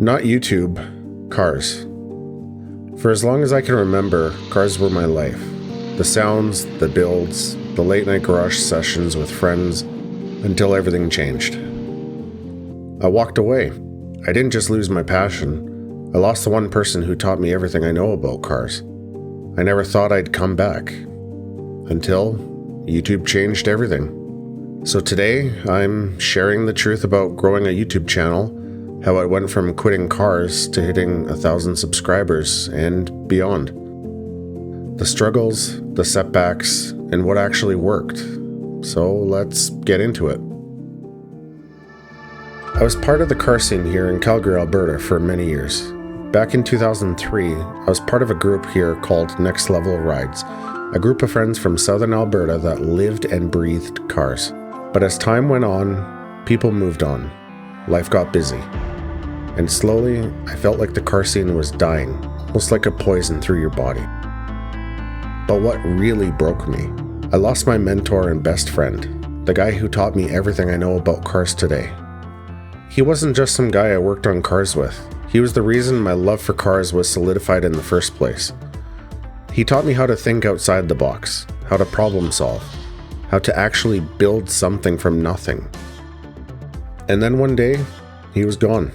Not YouTube, cars. For as long as I can remember, cars were my life. The sounds, the builds, the late night garage sessions with friends, until everything changed. I walked away. I didn't just lose my passion. I lost the one person who taught me everything I know about cars. I never thought I'd come back. Until YouTube changed everything. So today, I'm sharing the truth about growing a YouTube channel, how I went from quitting cars to hitting 1,000 subscribers and beyond. The struggles, the setbacks, and what actually worked. So let's get into it. I was part of the car scene here in Calgary, Alberta for many years. Back in 2003, I was part of a group here called Next Level Rides, a group of friends from southern Alberta that lived and breathed cars. But as time went on, people moved on. Life got busy. And slowly, I felt like the car scene was dying, almost like a poison through your body. But what really broke me? I lost my mentor and best friend, the guy who taught me everything I know about cars today. He wasn't just some guy I worked on cars with. He was the reason my love for cars was solidified in the first place. He taught me how to think outside the box, how to problem solve, how to actually build something from nothing. And then one day, he was gone.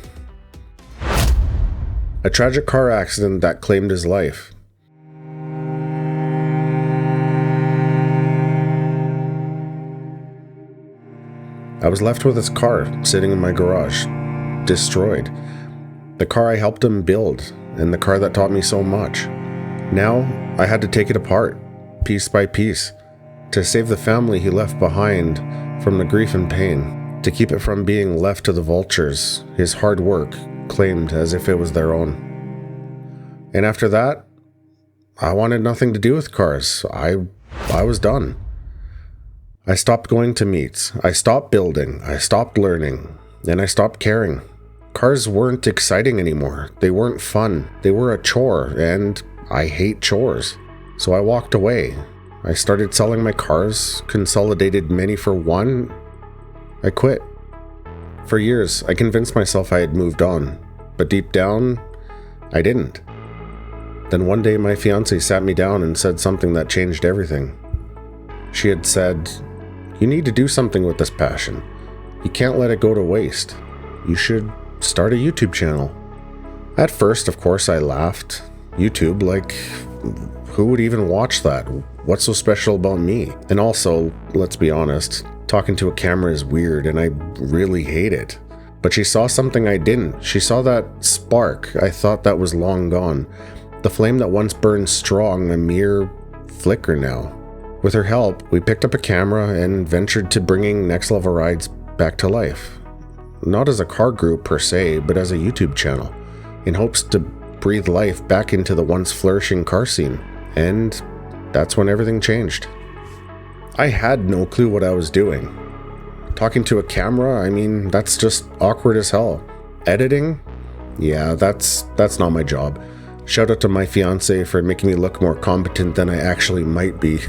A tragic car accident that claimed his life. I was left with his car sitting in my garage, destroyed. The car I helped him build, and the car that taught me so much. Now, I had to take it apart, piece by piece, to save the family he left behind from the grief and pain, to keep it from being left to the vultures his hard work claimed as if it was their own. And after that, I wanted nothing to do with cars. I was done. I stopped going to meets, I stopped building, I stopped learning, and I stopped caring. Cars weren't exciting anymore. They weren't fun. They were a chore, and I hate chores. So I walked away. I started selling my cars, consolidated many for one. I quit. For years, I convinced myself I had moved on, but deep down, I didn't. Then one day my fiancée sat me down and said something that changed everything. She had said, "You need to do something with this passion. You can't let it go to waste. You should start a YouTube channel." At first, of course, I laughed. YouTube, like, who would even watch that? What's so special about me? And also, let's be honest, talking to a camera is weird and I really hate it. But she saw something I didn't. She saw that spark I thought that was long gone. The flame that once burned strong, a mere flicker now. With her help, we picked up a camera and ventured to bringing Next Level Rides back to life. Not as a car group per se, but as a YouTube channel, in hopes to breathe life back into the once flourishing car scene. And that's when everything changed. I had no clue what I was doing. Talking to a camera, I mean, that's just awkward as hell. Editing? Yeah, that's not my job. Shout out to my fiancé for making me look more competent than I actually might be.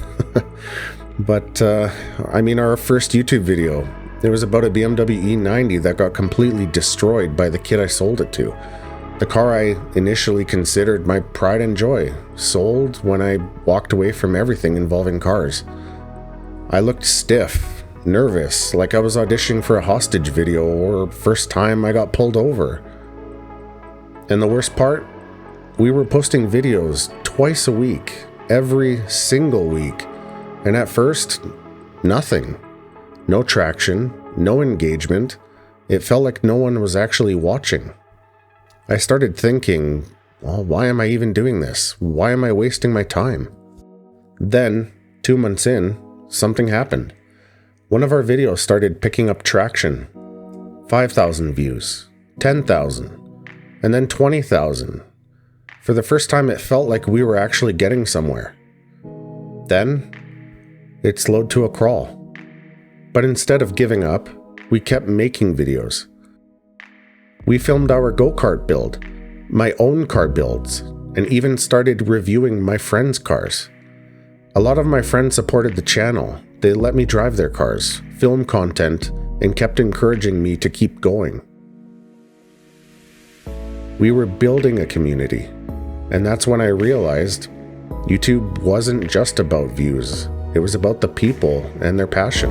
But, our first YouTube video, it was about a BMW E90 that got completely destroyed by the kid I sold it to. The car I initially considered my pride and joy, sold when I walked away from everything involving cars. I looked stiff, nervous, like I was auditioning for a hostage video or first time I got pulled over. And the worst part? We were posting videos twice a week, every single week. And at first, nothing. No traction, no engagement. It felt like no one was actually watching. I started thinking, well, why am I even doing this? Why am I wasting my time? Then, 2 months in, something happened. One of our videos started picking up traction. 5,000 views, 10,000, and then 20,000. For the first time, it felt like we were actually getting somewhere. Then, it slowed to a crawl. But instead of giving up, we kept making videos. We filmed our go-kart build, my own car builds, and even started reviewing my friends' cars. A lot of my friends supported the channel. They let me drive their cars, film content, and kept encouraging me to keep going. We were building a community. And that's when I realized YouTube wasn't just about views. It was about the people and their passion.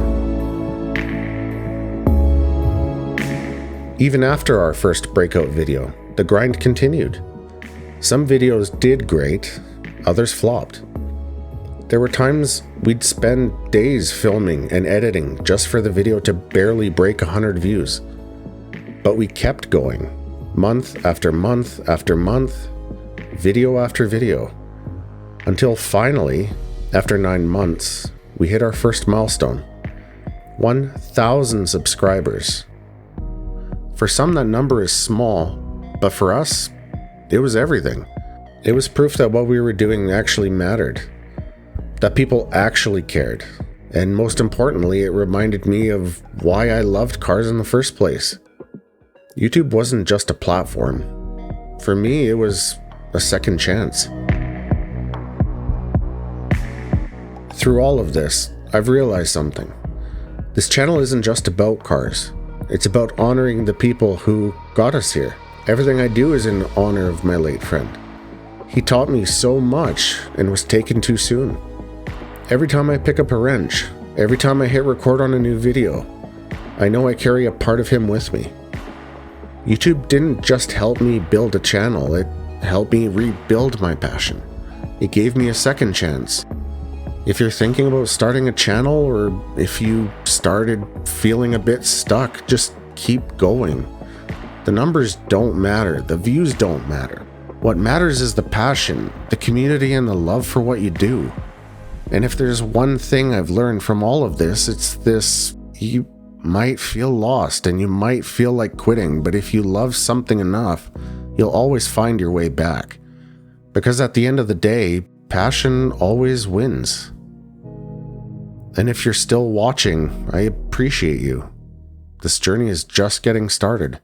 Even after our first breakout video, the grind continued. Some videos did great, others flopped. There were times we'd spend days filming and editing just for the video to barely break 100 views. But we kept going, month after month after month, video after video, until finally, after 9 months, we hit our first milestone, 1,000 subscribers. For some, that number is small, but for us, it was everything. It was proof that what we were doing actually mattered, that people actually cared, and most importantly, it reminded me of why I loved cars in the first place. YouTube wasn't just a platform. For me, it was a second chance. Through all of this, I've realized something. This channel isn't just about cars. It's about honoring the people who got us here. Everything I do is in honor of my late friend. He taught me so much and was taken too soon. Every time I pick up a wrench, every time I hit record on a new video, I know I carry a part of him with me. YouTube didn't just help me build a channel, it helped me rebuild my passion. It gave me a second chance. If you're thinking about starting a channel, or if you started feeling a bit stuck, just keep going. The numbers don't matter, the views don't matter. What matters is the passion, the community, and the love for what you do. And if there's one thing I've learned from all of this, it's this: you might feel lost and you might feel like quitting, but if you love something enough, you'll always find your way back. Because at the end of the day, passion always wins. And if you're still watching, I appreciate you. This journey is just getting started.